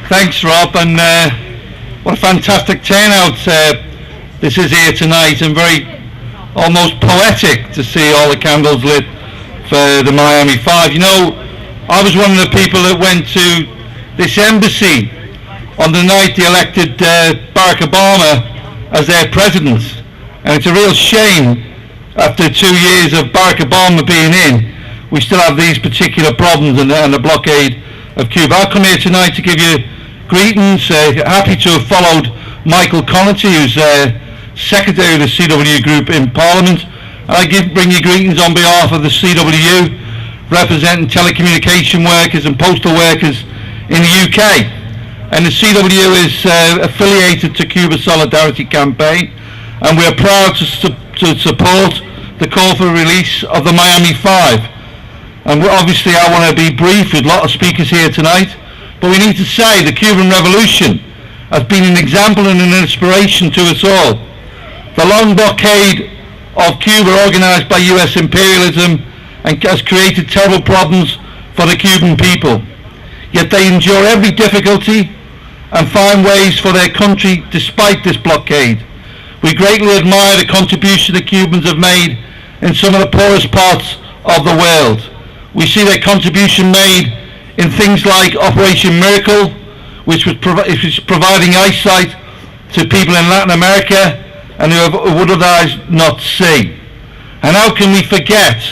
Thanks, Rob, and what a fantastic turnout this is here tonight, and very almost poetic to see all the candles lit for the Miami 5. You know, I was one of the people that went to this embassy on the night they elected Barack Obama as their president, and it's a real shame after 2 years of Barack Obama being in, we still have these particular problems and the blockade of Cuba. I'll come here tonight to give you greetings. Happy to have followed Michael Connaughton, who's Secretary of the CWU group in Parliament. I bring you greetings on behalf of the CWU, representing telecommunication workers and postal workers in the UK. And the CWU is affiliated to Cuba Solidarity Campaign, and we are proud to support the call for release of the Miami 5. And obviously I want to be brief with a lot of speakers here tonight, but we need to say the Cuban Revolution has been an example and an inspiration to us all. The long blockade of Cuba, organised by US imperialism, and has created terrible problems for the Cuban people. Yet they endure every difficulty and find ways for their country despite this blockade. We greatly admire the contribution the Cubans have made in some of the poorest parts of the world. We see their contribution made in things like Operation Miracle, which was providing eyesight to people in Latin America and who would otherwise not see. And how can we forget,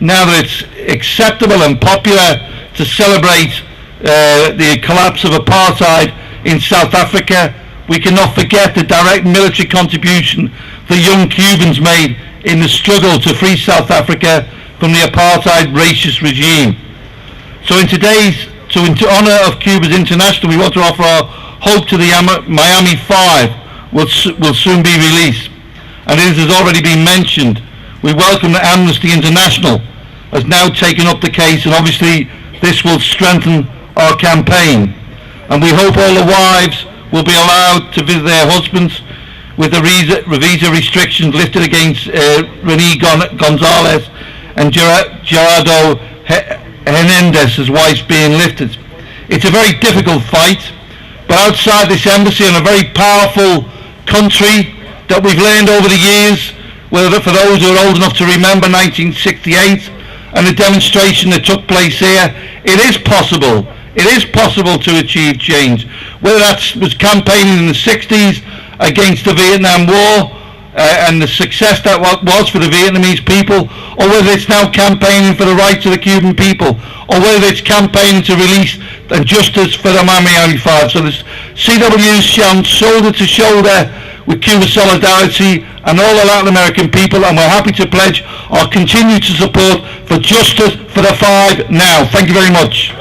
now that it's acceptable and popular to celebrate the collapse of apartheid in South Africa, we cannot forget the direct military contribution the young Cubans made in the struggle to free South Africa from the apartheid racist regime. So in honour of Cuba's International, we want to offer our hope to the Miami 5 will soon be released. And as has already been mentioned, we welcome that Amnesty International has now taken up the case, and obviously this will strengthen our campaign. And we hope all the wives will be allowed to visit their husbands, with the visa restrictions lifted against Rene Gonzalez and Gerardo Hernandez's wives being lifted. It's a very difficult fight, but outside this embassy, in a very powerful country that we've learned over the years, whether for those who are old enough to remember 1968 and the demonstration that took place here, it is possible to achieve change. Whether that was campaigning in the 60s against the Vietnam War and the success that was for the Vietnamese people, or whether it's now campaigning for the rights of the Cuban people, or whether it's campaigning to release and justice for the Miami 5. So the CWU stand shoulder to shoulder with Cuba Solidarity and all the Latin American people, and we're happy to pledge our continued support for justice for the 5 now. Thank you very much.